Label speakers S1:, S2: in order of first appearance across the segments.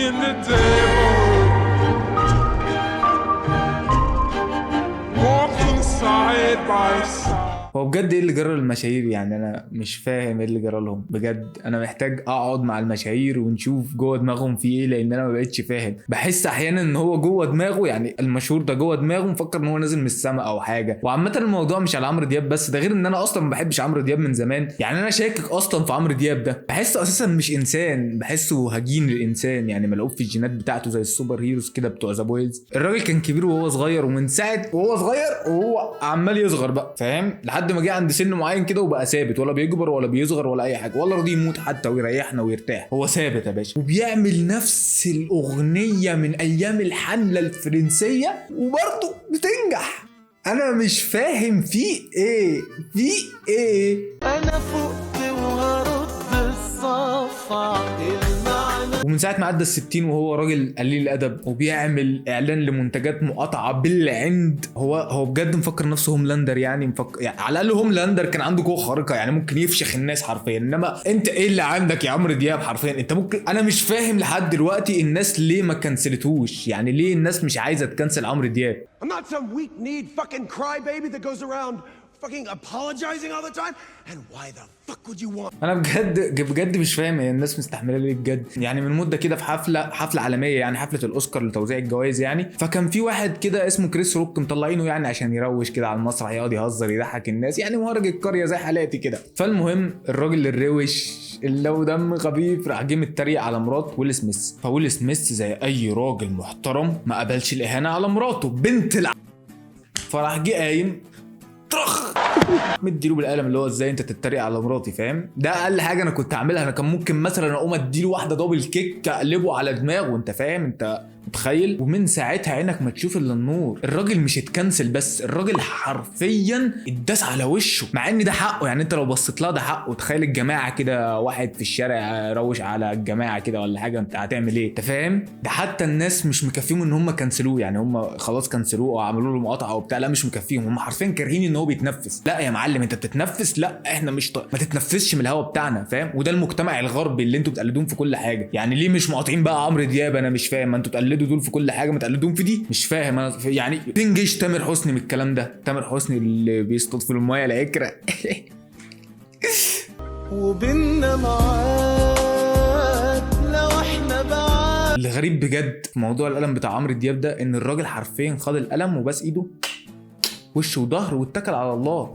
S1: in the table, walking side by side.
S2: هو بجد ايه اللي جرى للمشاهير؟ يعني انا مش فاهم ايه اللي جرى لهم بجد. انا محتاج اقعد مع المشاهير ونشوف جوه دماغهم في ايه، لان انا ما بقتش فاهم. بحس احيانا ان هو جوه دماغه، يعني المشهور ده جوه دماغه مفكر ان هو نازل من السماء او حاجه. وعامه الموضوع مش على عمرو دياب بس، ده غير ان انا اصلا ما بحبش عمرو دياب من زمان. يعني انا شاكك اصلا في عمرو دياب ده، بحسه اساسا مش انسان، بحسه هجين الانسان، يعني ملعوب في الجينات بتاعته زي السوبر هيروز كده بتوع ذا بويز. الراجل كان كبير وهو صغير، ومن ساعه وهو صغير وهو عمال يصغر بقى، فاهم؟ لحد ما جه عند سن معين كده وبقى ثابت، ولا بيكبر ولا بيصغر ولا اي حاجه، ولا راضي يموت حتى ويريحنا ويرتاح. هو ثابت يا باشا، وبيعمل نفس الاغنيه من ايام الحمله الفرنسيه وبرضه بتنجح. انا مش فاهم في ايه، في ايه.
S3: انا فقت وهرد الصفع المعنى.
S2: ومن ساعه ما عدى ال60 وهو راجل قليل الادب، وبيعمل اعلان لمنتجات مقاطعه بالعند. هو بجد مفكر نفسه هوملاندر، يعني مفكر يعني على الاقل هوملاندر كان عنده قوه خارقه، يعني ممكن يفشخ الناس حرفيا. انما انت ايه اللي عندك يا عمرو دياب حرفيا؟ انت ممكن، انا مش فاهم لحد دلوقتي الناس ليه ما كنسلتوش، يعني ليه الناس مش عايزه تكنسل عمرو دياب؟
S4: I'm not some weak-kneed fucking crybaby that goes around fucking apologizing all the time. And why the fuck would you want?
S2: انا بجد مش فاهم هي الناس مستحمله ليه بجد. يعني من مده كده في حفله عالميه، يعني حفله الاوسكار لتوزيع الجوائز يعني، فكان في واحد كده اسمه كريس روك مطلعينه يعني عشان يروش كده على المسرح، يقعد يهزر يضحك الناس، يعني مهرج القريه زي حالاتي كده. فالمهم الراجل الروش اللي هو دم خفيف راح جه متريق على مرات ويل سميث. فويل سميث زي اي راجل محترم ما قبلش الاهانه على مراته بنت فراح جه قايم طرخ مديله بالقلم، اللي هو ازاي انت تتريق على مراتي، فاهم؟ ده اقل حاجه انا كنت اعملها. انا كان ممكن مثلا اقوم اديله واحده دبل كيك اقلبه على دماغه، انت فاهم؟ انت متخيل؟ ومن ساعتها عينك ما تشوف الا النور. الراجل مش اتكنسل بس، الراجل حرفيا اتداس على وشه، مع ان ده حقه. يعني انت لو بصيت لها ده حقه. تخيل الجماعه كده، واحد في الشارع روش على الجماعه كده ولا حاجه، انت هتعمل ايه؟ انت فاهم؟ ده حتى الناس مش مكفيهم ان هم كنسلوه، يعني هم خلاص كنسلوه وعملوا له مقاطعه وبتاع، لا مش مكفيهم، هم حرفيا كارهين ان هو بيتنفس. لا يا معلم انت بتتنفس، لا احنا مش ما تتنفسش من الهواء بتاعنا، فاهم؟ وده المجتمع الغربي اللي انتوا بتقلدون في كل حاجه. يعني ليه مش مقاطعين بقى عمرو دياب؟ انا مش فاهم. ما انتوا تقلدوا دول في كل حاجه، ما تقلدون في دي؟ مش فاهم انا. يعني تنجش تامر حسني من الكلام ده؟ تامر حسني اللي بيصطاد في المايه العكره
S3: وبيننا معاد لو احنا بعاد.
S2: اللي غريب بجد في موضوع القلم بتاع عمرو دياب ده ان الراجل حرفيا خد القلم وباس ايده وشه وظهر واتكل على الله.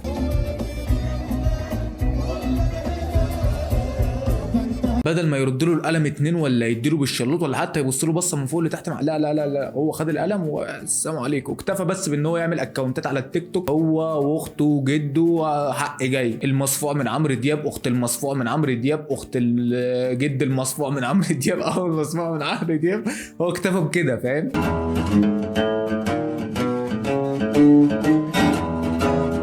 S2: بدل ما يرد له القلم 2 ولا يديله بالشلوط ولا حتى يبص له بصه من فوق لتحت، لا لا لا لا، هو خد القلم والسلام عليكم. اكتفى بس بان هو يعمل اكونتات على التيك توك، هو واخته وجده. حق جاي المصفوع من عمرو دياب، اخت المصفوع من عمرو دياب، اخت الجد المصفوع من عمرو دياب، او المصفوع من عمرو دياب. هو اكتفى بكده، فاهم؟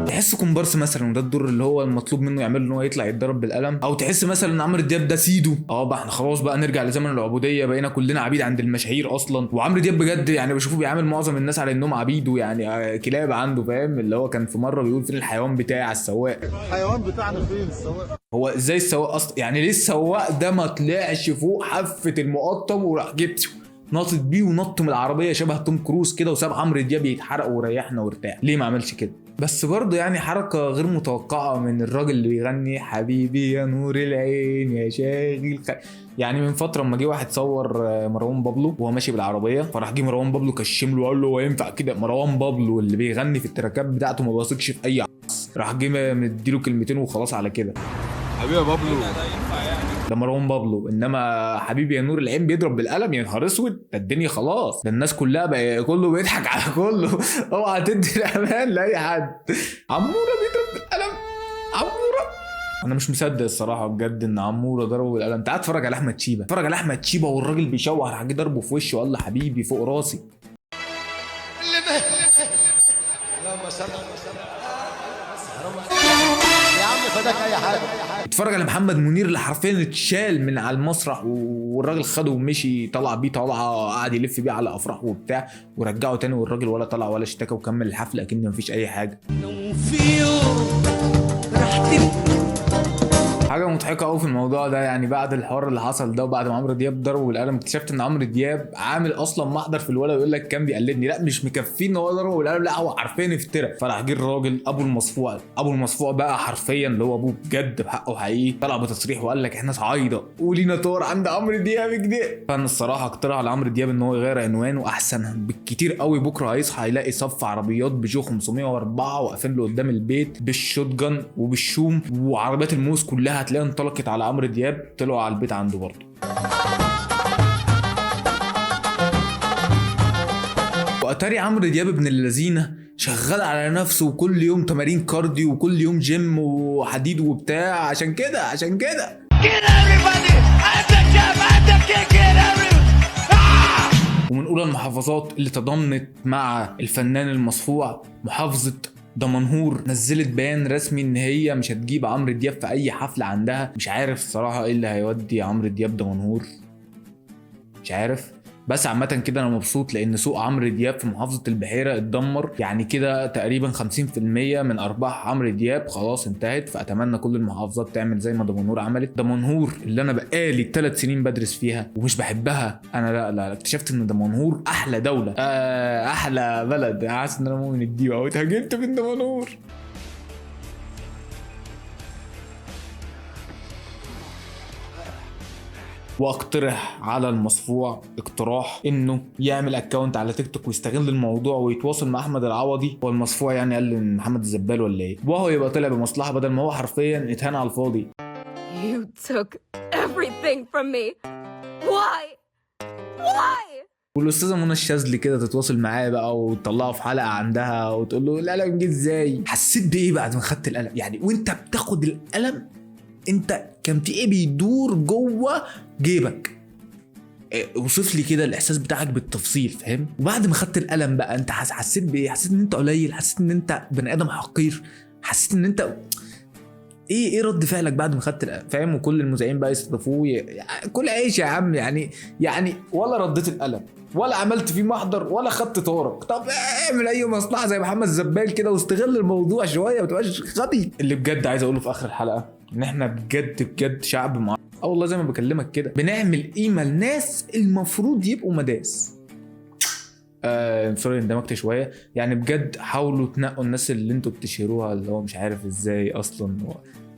S2: تحس كومبارس مثلا، وده الدور اللي هو المطلوب منه يعمله، ان هو يطلع يتضرب بالقلم. او تحس مثلا ان عمرو دياب ده سيدو. بقى احنا خلاص بقى نرجع لزمن العبوديه، بقينا كلنا عبيد عند المشاهير اصلا. وعمرو دياب بجد يعني بشوفه بيعامل معظم الناس على انهم عبيد، يعني كلاب عنده، فاهم؟ اللي هو كان في مره بيقول فين الحيوان بتاع السواق،
S5: الحيوان بتاعنا فين السواق؟
S2: هو ازاي السواق اصلا؟ يعني ليه السواق ده ما طلعش فوق حافه المقطم وراح جبته ناطط بيه ونط من العربيه شبه توم كروز كده وساب عمرو دياب يتحرق وريحنا وارتاح؟ ليه ما عملش كده؟ بس برضه يعني حركه غير متوقعه من الراجل اللي بيغني حبيبي يا نور العين يا شاغل يعني من فتره لما جه واحد صور مروان بابلو وهو ماشي بالعربيه، فراح جه مروان بابلو كشم له وقال له هو ينفع كده؟ مروان بابلو اللي بيغني في التراكات بتاعته ما بيثقش في اي راح جه مديله كلمتين وخلاص على كده.
S1: حبيبي يا بابلو
S2: ده مروان بابلو. انما حبيبي يا نور العين بيضرب بالقلم، يا نهار اسود، ده الدنيا خلاص، ده الناس كلها بقى كله بيضحك على كله. اوعى تدي الامان لاي حد. عموره بيضرب بالقلم، عموره. انا مش مصدق الصراحه بجد ان عموره ضربه بالقلم. تعال اتفرج على احمد شيبه، اتفرج على احمد شيبه والراجل بيشوح راح جه ضربه في وشه وقال له حبيبي فوق راسي.
S5: اللهم صل يا عم فداك اي حاجه.
S2: اتفرج على محمد منير اللي حرفيا اتشال من على المسرح والراجل خده ومشي، طلع بيه طلعه قعد يلف بيه على افراح وبتاع، ورجعه تاني والراجل ولا طلع ولا اشتكى وكمل الحفله اكن مفيش اي حاجه.
S3: في يوم رحت
S2: حاجه مضحكه قوي في الموضوع ده، يعني بعد الحوار اللي حصل ده وبعد ما عمرو دياب ضربه بالقلم اكتشفت ان عمرو دياب عامل اصلا محضر في الولد يقول لك كان بيقلدني. لا مش مكفيه ان هو ضربه بالقلم، لا هو عارفين افترى. فراح جه الراجل ابو المصفوع بقى حرفيا اللي هو ابوه بجد بحقه حقيقي، طلع بتصريح وقال لك احنا صعايده ولينا طور عند عمرو دياب كده. فانا الصراحه اقترح على عمرو دياب ان هو يغير عنوانه احسن بالكتير قوي. بكره هيصحى يلاقي صف عربيات بيجو 504 واقفين له قدام البيت بالشوتجن وبالشوم، وعربيات الموز كلها هتلاقيها انطلقت على عمرو دياب، طلعوا على البيت عنده برضه. واتاري عمرو دياب ابن اللذينه شغال على نفسه وكل يوم تمارين كارديو وكل يوم جيم وحديد وبتاع. عشان كده ومن اولى المحافظات اللي تضامنت مع الفنان المصفوع محافظه دمنهور نزلت بيان رسمي ان هي مش هتجيب عمرو دياب في اي حفله عندها. مش عارف الصراحه ايه اللي هيودي عمرو دياب دمنهور، مش عارف. بس عامة كده انا مبسوط لان سوق عمرو دياب في محافظة البحيرة اتدمر، يعني كده تقريبا 50% من ارباح عمرو دياب خلاص انتهت. فاتمنى كل المحافظات تعمل زي ما دمنهور عملت. دمنهور اللي انا بقالي 3 سنين بدرس فيها ومش بحبها انا، لا اكتشفت ان دمنهور احلى دولة، احلى بلد. حاسس ان انا مؤمن الديوة او اتهاجمت من دمنهور. واقترح على المصفوع اقتراح انه يعمل اكونت على تيك توك ويستغل الموضوع ويتواصل مع احمد العوضي. هو المصفوع يعني قال ان محمد الزبال ولا ايه، وهو يبقى طلع بمصلحه بدل ما هو حرفيا اتهان على الفاضي.
S6: You took everything from me. Why?
S2: والاستاذه منى الشاذلي كده تتواصل معاه بقى وتطلعه في حلقه عندها وتقول له القلم جه ازاي. حسيت بايه بعد ما خدت القلم؟ يعني وانت بتاخد القلم انت كان في ايه بيدور جوه جيبك؟ وصف لي كده الاحساس بتاعك بالتفصيل، فاهم؟ وبعد ما خدت القلم بقى انت حسيت بايه؟ حسيت ان انت قليل؟ حسيت ان انت بني ادم حقير؟ حسيت ان انت ايه رد فعلك بعد ما خدت القلم؟ فاهم؟ وكل المذيعين بقى يستضيفوه كل عيش يا عم. يعني ولا رديت القلم ولا عملت فيه محضر ولا خدت طارق. طب اعمل اي مصلحه زي محمد الزبال كده واستغل الموضوع شويه، ما تبقاش غبي. اللي بجد عايز اقوله في اخر الحلقه ان احنا بجد شعب مع والله زي ما بكلمك كده بنعمل قيمه لناس المفروض يبقوا مداس. سوري اندمجت شويه. يعني بجد حاولوا تنقوا الناس اللي انتوا بتشهروها اللي هو مش عارف ازاي اصلا.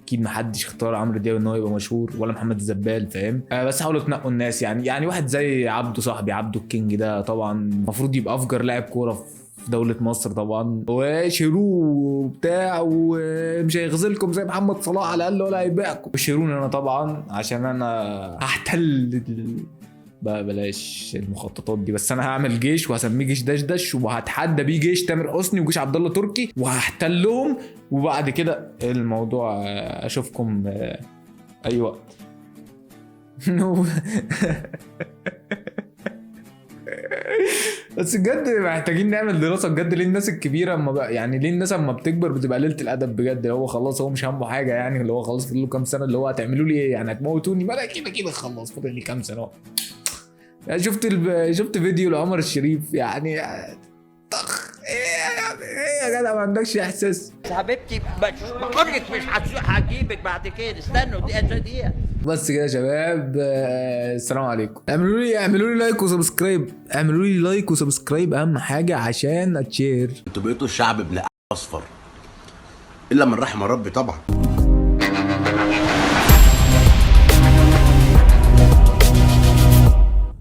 S2: اكيد محدش اختار عمرو دياب ان هو يبقى مشهور ولا محمد الزبال، فاهم؟ بس حاولوا تنقوا الناس. يعني واحد زي عبده صاحبي عبده الكينج ده طبعا المفروض يبقى افجر لاعب كوره في دولة مصر طبعا، وشيروه وبتاع ومش هيغزلكم زي محمد صلاح على الاقل ولا هيبيعكم. وشيروني انا طبعا عشان انا هحتل بلاش المخططات دي، بس انا هعمل جيش وهسميه جيش دشدش وهتحدى بيه جيش تامر حسني وجيش عبد الله تركي وهحتلهم. وبعد كده الموضوع اشوفكم اي وقت. بس بجد محتاجين نعمل دراسه بجد ليه الناس الكبيره اما بقى، يعني ليه الناس اما بتكبر بتبقى ليله الادب بجد. هو خلاص هو مش همه حاجه، يعني اللي هو خلاص فاضل له كام سنه، اللي هو هتعملوا لي ايه يعني؟ هتموتوني؟ ما انا كده خلاص فاضل لي كام سنه. يعني شفت فيديو لعمر الشريف يعني طخ ايه يا جدع ما عندكش احساس؟
S7: حبيبتي بقولك مش هجيبك بعد كده، استنوا دقيقه.
S2: بس كده يا شباب السلام عليكم. اعملوا لي لايك وسبسكرايب، اعملوا لي لايك وسبسكرايب اهم حاجه عشان اتشير.
S8: انتوا بقيتوا الشعب ابن اصفر الا من رحم ربي طبعا.